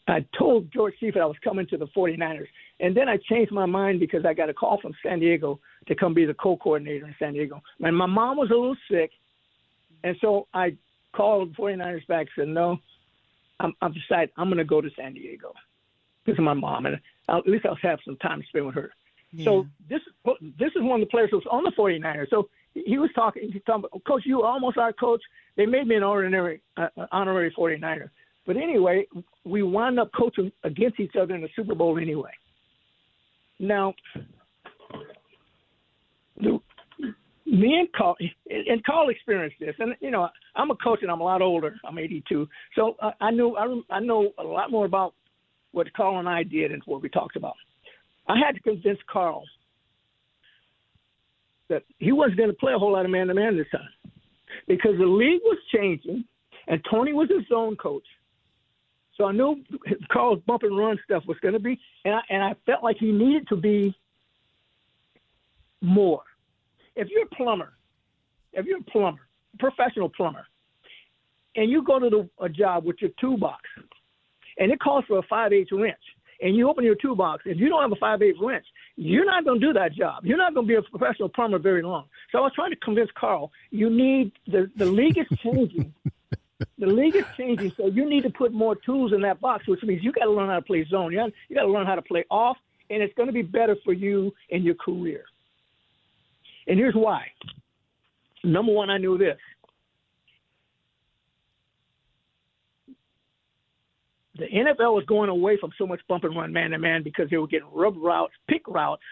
S6: I told George Seifert I was coming to the 49ers. And then I changed my mind because I got a call from San Diego to come be the co-coordinator in San Diego. And my mom was a little sick, and so I called the 49ers back and said, no, I've decided I'm going to go to San Diego because of my mom, and at least I'll have some time to spend with her. Yeah. So this is one of the players who was on the 49ers. So he was talking about, Coach, you were almost our coach. They made me an honorary 49er. But anyway, we wound up coaching against each other in the Super Bowl anyway. Now, me and Carl experienced this, and I'm a coach and I'm a lot older. I'm 82, so I know a lot more about what Carl and I did and what we talked about. I had to convince Carl that he wasn't going to play a whole lot of man-to-man this time because the league was changing, and Tony was his zone coach. So I knew Carl's bump and run stuff was going to be, and I felt like he needed to be more. If you're a professional plumber, and you go to a job with your toolbox, and it calls for a 5/8 wrench, and you open your toolbox, and you don't have a 5/8 wrench, you're not going to do that job. You're not going to be a professional plumber very long. So I was trying to convince Carl, you need the league is changing. The league is changing, so you need to put more tools in that box, which means you got to learn how to play zone. You got to learn how to play off, and it's going to be better for you in your career. And here's why. Number one, I knew this. The NFL was going away from so much bump and run man-to-man because they were getting rub routes, pick routes.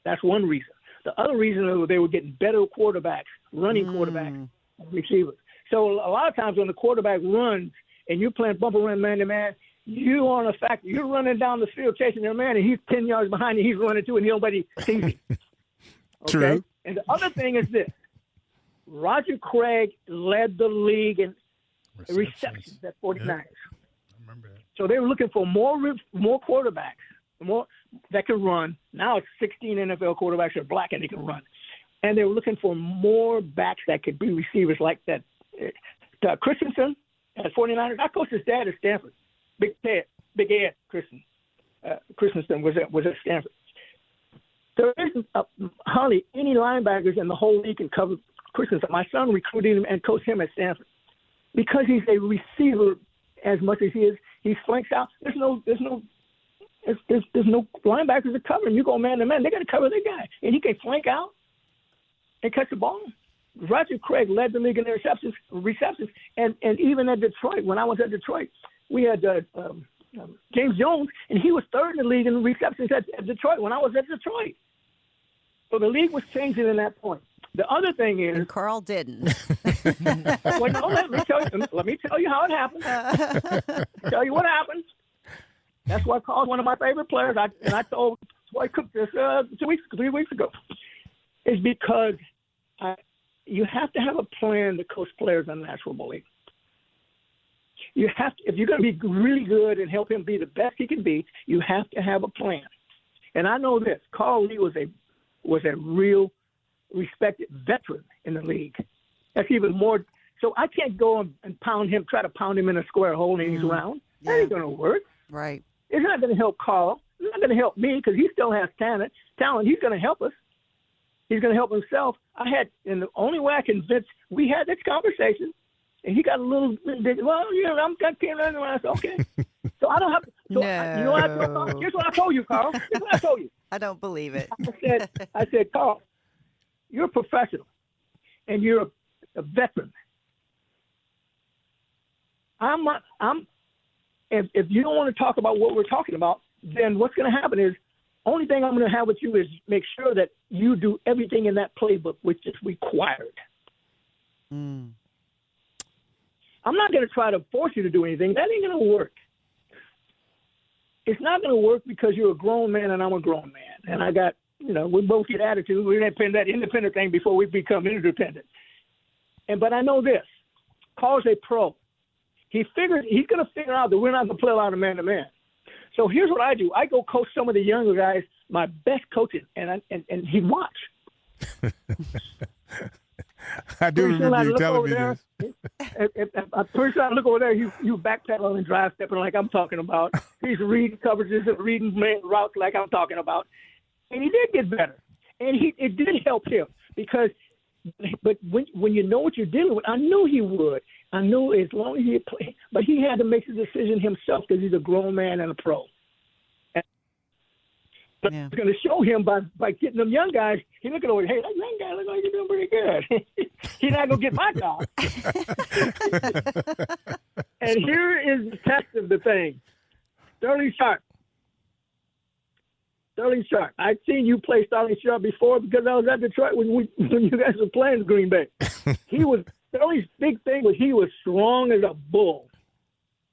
S6: That's one reason. The other reason was they were getting better quarterbacks, running quarterbacks, receivers. So a lot of times when the quarterback runs and you're playing bump and run man-to-man, you're on a factor. You're running down the field chasing your man, and he's 10 yards behind you. He's running too, and nobody sees him. Okay?
S3: True.
S6: And the other thing is this. Roger Craig led the league in receptions at 49ers.
S5: Yep. I remember that.
S6: So they were looking for more quarterbacks, more that could run. Now it's 16 NFL quarterbacks are black and they can run. And they were looking for more backs that could be receivers like that. Christensen at 49ers. I coached his dad at Stanford. Big Ed Christensen was at Stanford. There isn't hardly any linebackers in the whole league can cover Christensen. My son recruited him and coached him at Stanford because he's a receiver as much as he is. He flanks out. There's no linebackers to cover him. You go man to man, they're going to cover the guy, and he can flank out and catch the ball. Roger Craig led the league in receptions, and even at Detroit, when I was at Detroit, we had James Jones, and he was third in the league in receptions at Detroit when I was at Detroit. So the league was changing in that point. The other thing is,
S4: and Carl didn't.
S6: Well, no, let me tell you how it happened. Tell you what happened. That's why Carl's one of my favorite players. I told Troy Cook this 3 weeks ago. Is because you have to have a plan to coach players in the National Football League. You have to, if you're going to be really good and help him be the best he can be, you have to have a plan. And I know this: Carl Lee was a real respected veteran in the league. That's even more. So I can't go and try to pound him in a square hole and he's round.
S4: Yeah.
S6: That ain't going to work.
S4: Right.
S6: It's not going to help Carl. It's not going to help me because he still has talent. He's going to help us. He's going to help himself. And the only way I convinced, we had this conversation, and he got a little bit, well, I'm got Ken Lennon. I said, okay. So I don't have to. So you know what I told Carl? Here's what I told you, Carl. Here's what I told you.
S4: I don't believe it.
S6: I said, Carl, you're a professional, and you're a veteran. If you don't want to talk about what we're talking about, then what's going to happen is, only thing I'm going to have with you is make sure that you do everything in that playbook which is required. I'm not going to try to force you to do anything. That ain't going to work. It's not going to work because you're a grown man and I'm a grown man. And I got, we both get attitude. We didn't pin that independent thing before we become interdependent. But I know this. Carl's a pro. He's going to figure out that we're not going to play a lot of man-to-man. So here's what I do. I go coach some of the younger guys, my best coaching, and he watch.
S3: I do remember you telling me
S6: there,
S3: this.
S6: I'm pretty sure I look over there, you backpedaling and drive stepping like I'm talking about. He's reading coverages and reading routes like I'm talking about. And he did get better. And it did help him because but when you know what you're dealing with, I knew he would. I knew as long as he played. But he had to make the decision himself because he's a grown man and a pro. But I was going to show him by getting them young guys. He looking over, hey, that young guy looks like he's doing pretty good. He's not going to get my job. And here is the test of the thing. Sterling Sharp. I'd seen you play Sterling Sharp before because I was at Detroit when you guys were playing Green Bay. Sterling's big thing was he was strong as a bull.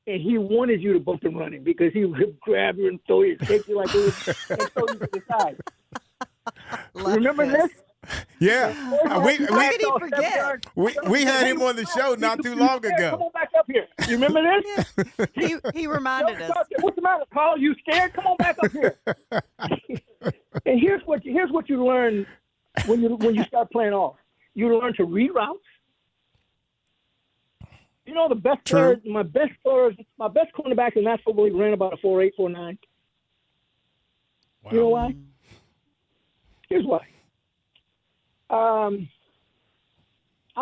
S6: And he wanted you to bump and run him because he would grab you and throw you, take you like it was, and throw you to the side. Remember this?
S3: Yeah.
S4: How did he forget?
S3: We had him on the show not too long ago.
S6: Come on back up here. You remember this?
S4: Yeah. He reminded us.
S6: What's the matter, Carl? You scared? Come on back up here. And here's what you learn when you start playing off. You learn to read routes. You know, the best players, my best cornerbacks in that football league ran about a 4.8, 4.9. Wow. You know why? Here's why. I'll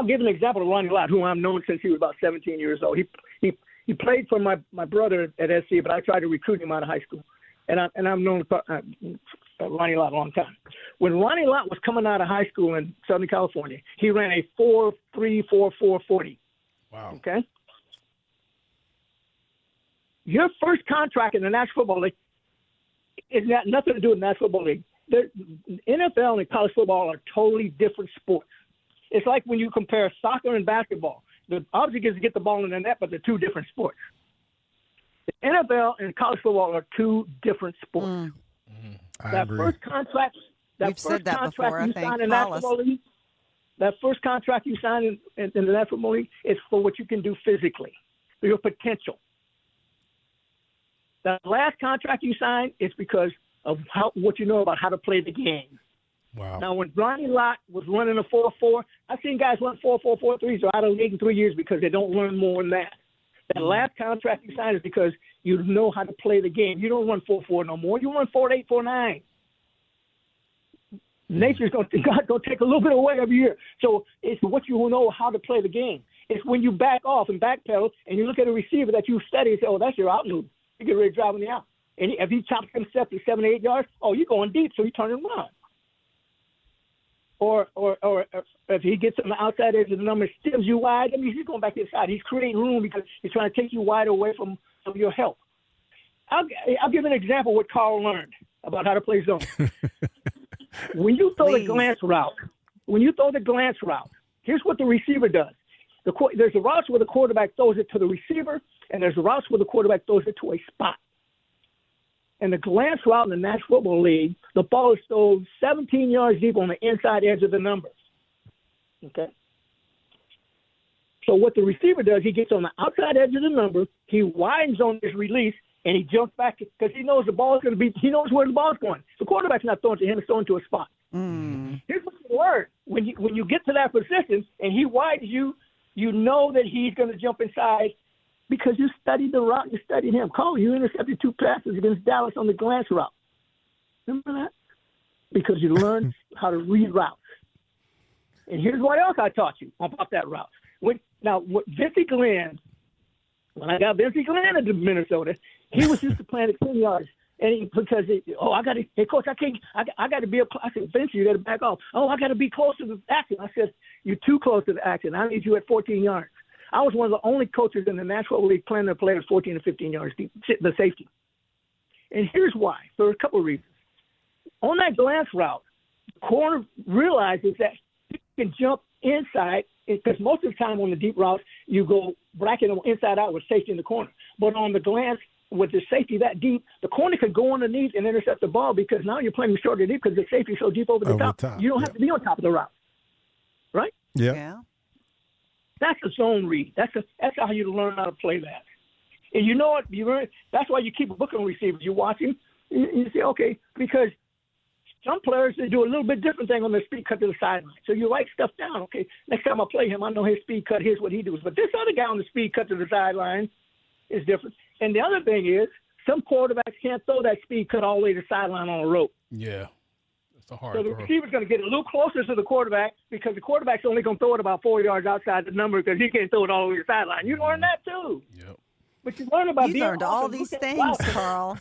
S6: give an example of Ronnie Lott, who I've known since he was about 17 years old. He played for my brother at SC, but I tried to recruit him out of high school. And I've known Ronnie Lott a long time. When Ronnie Lott was coming out of high school in Southern California, he ran a 4.3, 4.4 40.
S3: Wow.
S6: Okay. Your first contract in the National Football League is got nothing to do with the National Football League. The NFL and college football are totally different sports. It's like when you compare soccer and basketball. The object is to get the ball in the net, but they're two different sports. The NFL and college football are two different sports.
S3: I agree.
S6: First contract,
S4: We've said that before, I think.
S6: That first contract you sign in the National Football League is for what you can do physically, for your potential. The last contract you sign is because of what you know about how to play the game.
S3: Wow.
S6: Now, when Ronnie Lott was running a 4.4, I've seen guys run 4.4, 4.3s are out of the league in 3 years because they don't learn more than that. That last contract you sign is because you know how to play the game. You don't run 4.4 no more. You run 4.8, 4.9. Nature's going to take a little bit away every year. So it's what you know how to play the game. It's when you back off and backpedal and you look at a receiver that you study and say, oh, that's your out move. You get ready to drive him out. And if he chops himself to 7 or 8 yards, oh, you're going deep, so you turn and run. Or if he gets on the outside edge of the number, steals you wide, I mean, he's going back inside. He's creating room because he's trying to take you wide away from your help. I'll give an example of what Carl learned about how to play zone. When you throw the glance route, here's what the receiver does. There's a route where the quarterback throws it to the receiver, and there's a route where the quarterback throws it to a spot. And the glance route in the National Football League, the ball is thrown 17 yards deep on the inside edge of the numbers. Okay? So what the receiver does, he gets on the outside edge of the number, he widens on his release, and he jumps back because he knows the ball is going to be – he knows where the ball is going. The quarterback's not throwing to him, it's throwing to a spot. Here's what you learn. When you get to that position and he widens you, you know that he's going to jump inside because you studied the route, you studied him. Carl, you intercepted 2 passes against Dallas on the glance route. Remember that? Because you learned how to read routes. And here's what else I taught you about that route. When I got Vince Glenn into Minnesota, he was used to playing at 10 yards. And hey, coach, I got to be I said, Vince, you got to back off. Oh, I got to be close to the action. I said, you're too close to the action. I need you at 14 yards. I was one of the only coaches in the National League playing their players 14 to 15 yards deep, the safety. And here's why, for a couple of reasons. On that glance route, the corner realizes that you can jump inside because most of the time on the deep routes, you go bracket them inside out with safety in the corner. But on the glance, with the safety that deep, the corner could go underneath and intercept the ball because now you're playing short or deep because the safety is so deep over the top. You don't have to be on top of the route, right?
S3: Yeah.
S6: That's a zone read. That's how you learn how to play that. And you know what? That's why you keep a book on receivers. You watch him, you say, okay, because Some players, they do a little bit different thing on their speed cut to the sideline. So you write stuff down. Okay, next time I play him, I know his speed cut. Here's what he does. But this other guy on the speed cut to the sideline is different. And the other thing is, some quarterbacks can't throw that speed cut all the way to the sideline on a rope.
S5: Yeah, that's a hard
S6: So the
S5: throw.
S6: receiver's going to get a little closer to the quarterback because the quarterback's only going to throw it about 4 yards outside the number because he can't throw it all the way to the sideline. You learn that too.
S5: Yep.
S6: But you learn about
S4: You
S6: being
S4: learned
S6: off
S4: all
S6: and
S4: these
S6: looking
S4: things,
S6: at
S4: Carl.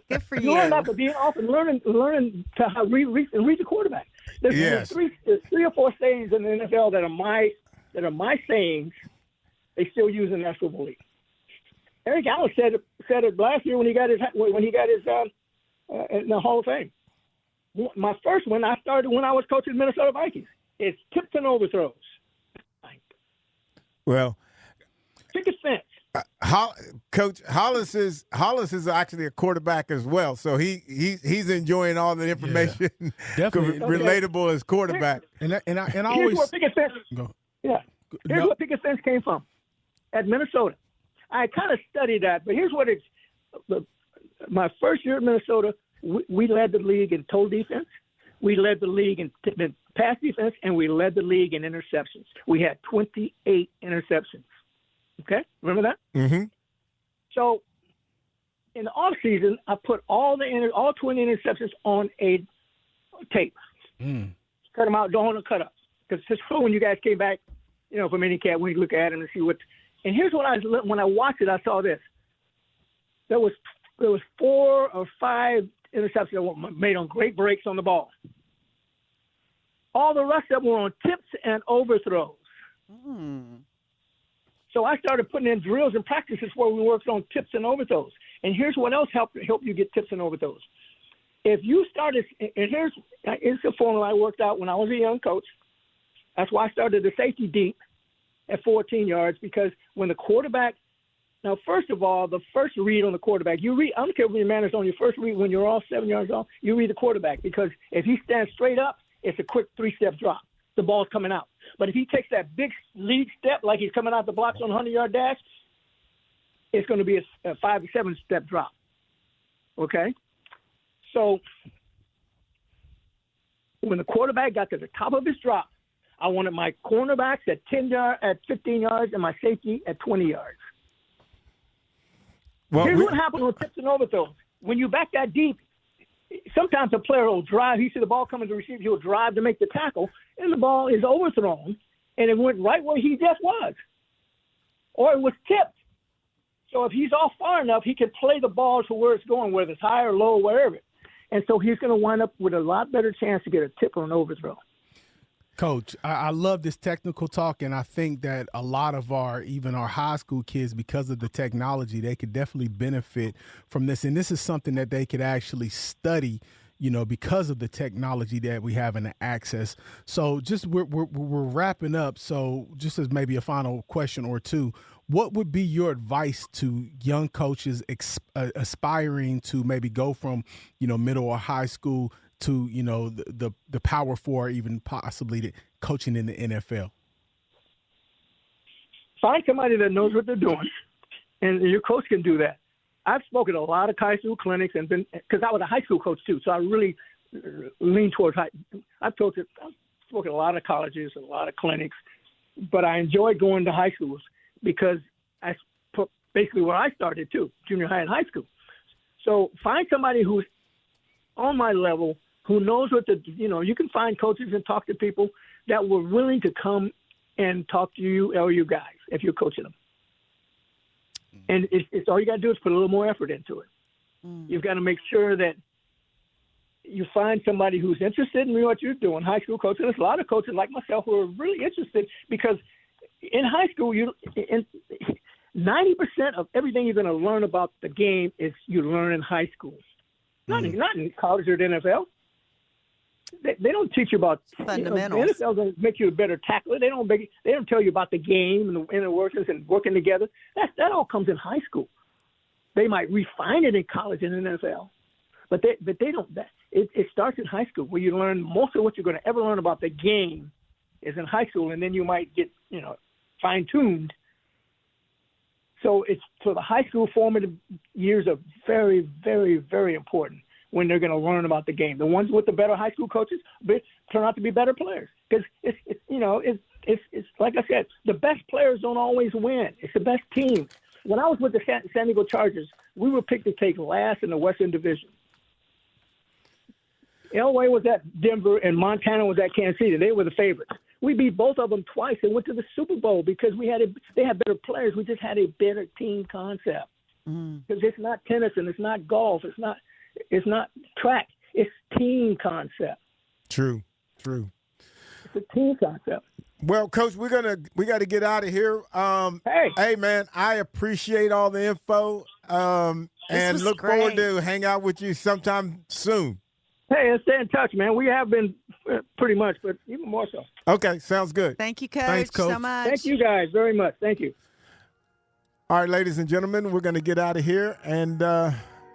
S4: Good for you.
S6: You learn about being off and learning to how read the quarterback. There's three or four sayings in the NFL that are my sayings. They still use in the National Football League. Eric Allen said it last year when he got his in the Hall of Fame. My first one I started when I was coaching the Minnesota Vikings. It's tips and overthrows.
S3: Well,
S6: Picket fence.
S3: Coach Hollis is actually a quarterback as well, so he's enjoying all the information.
S5: Definitely
S3: relatable as quarterback.
S5: And I
S6: Here's
S5: always
S6: where picket fence. Here's where picket fence came from, at Minnesota. I kind of studied that, but here's what it's. My first year at Minnesota, we led the league in total defense. We led the league in pass defense, and we led the league in interceptions. We had 28 interceptions. Okay, remember that?
S3: Mm-hmm.
S6: So, in the off season, I put all 20 interceptions on a tape. Cut them out, don't cut up, because it's true when you guys came back, from minicamp, we look at them and see what. And here's what when I watched it, I saw this. There was 4 or 5 interceptions that were made on great breaks on the ball. All the rest of them were on tips and overthrows. So I started putting in drills and practices where we worked on tips and overthrows. And here's what else helped you get tips and overthrows. If you started, and here's the formula I worked out when I was a young coach. That's why I started the safety deep at 14 yards, because when the quarterback, now first of all, the first read on the quarterback, you read, I don't care if your man is on your first read when you're all 7 yards off, you read the quarterback, because if he stands straight up, it's a quick 3-step drop. The ball's coming out. But if he takes that big lead step like he's coming out the blocks on a 100-yard dash, it's going to be a 5 to 7-step drop. Okay? So when the quarterback got to the top of his drop, I wanted my cornerbacks at 15 yards and my safety at 20 yards.
S3: Well,
S6: here's what happens with tips and overthrows. When you back that deep, sometimes a player will drive. He see the ball coming to receive. He'll drive to make the tackle, and the ball is overthrown, and it went right where he just was. Or it was tipped. So if he's off far enough, he can play the ball to where it's going, whether it's high or low, wherever. And so he's going to wind up with a lot better chance to get a tip or an overthrow.
S5: Coach, I love this technical talk, and I think that a lot of even our high school kids, because of the technology, they could definitely benefit from this. And this is something that they could actually study, because of the technology that we have and the access. So just we're wrapping up. So just as maybe a final question or two, what would be your advice to young coaches aspiring to maybe go from, middle or high school to, the Power 4, even possibly the coaching in the NFL?
S6: Find somebody that knows what they're doing, and your coach can do that. I've spoken at a lot of high school clinics, and because I was a high school coach too, so I really lean towards high. I've spoken at a lot of colleges and a lot of clinics, but I enjoy going to high schools because I basically where I started too, junior high and high school. So find somebody who's on my level, who knows what you can find coaches and talk to people that were willing to come and talk to you or you guys if you're coaching them. And it's all you got to do is put a little more effort into it. You've got to make sure that you find somebody who's interested in what you're doing, high school coaches. There's a lot of coaches like myself who are really interested, because in high school, 90% of everything you're going to learn about the game is you learn in high school. Not in college or the NFL. They don't teach you about
S4: fundamentals.
S6: The NFL doesn't make you a better tackler. They don't tell you about the game and the inner workings and working together. That all comes in high school. They might refine it in college and in the NFL, but they don't. It starts in high school, where you learn most of what you're going to ever learn about the game is in high school, and then you might get fine tuned. So the high school formative years are very, very, very important. when they're going to learn about the game. The ones with the better high school coaches turn out to be better players because it's like I said, the best players don't always win. It's the best teams. When I was with the San Diego Chargers, we were picked to take last in the Western Division. Elway was at Denver and Montana was at Kansas City. They were the favorites. We beat both of them twice and went to the Super Bowl because they had better players. We just had a better team concept. Because it's not tennis and it's not golf. It's not track. It's team concept.
S3: True.
S6: It's a team concept.
S3: Well, Coach, we got to get out of here. Hey, man, I appreciate all the info and look forward to hang out with you sometime soon.
S6: Hey, let's stay in touch, man. We have been pretty much, but even more so.
S3: Okay, sounds good.
S4: Thank you, Coach,
S5: Thanks, Coach.
S4: so much.
S6: Thank you guys very much. Thank you.
S3: All right, ladies and gentlemen, we're going to get out of here, and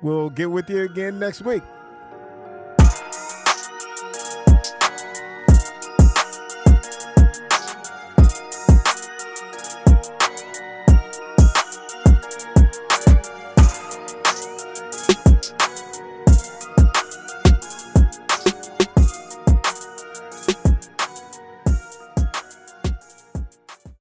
S3: we'll get with you again next week.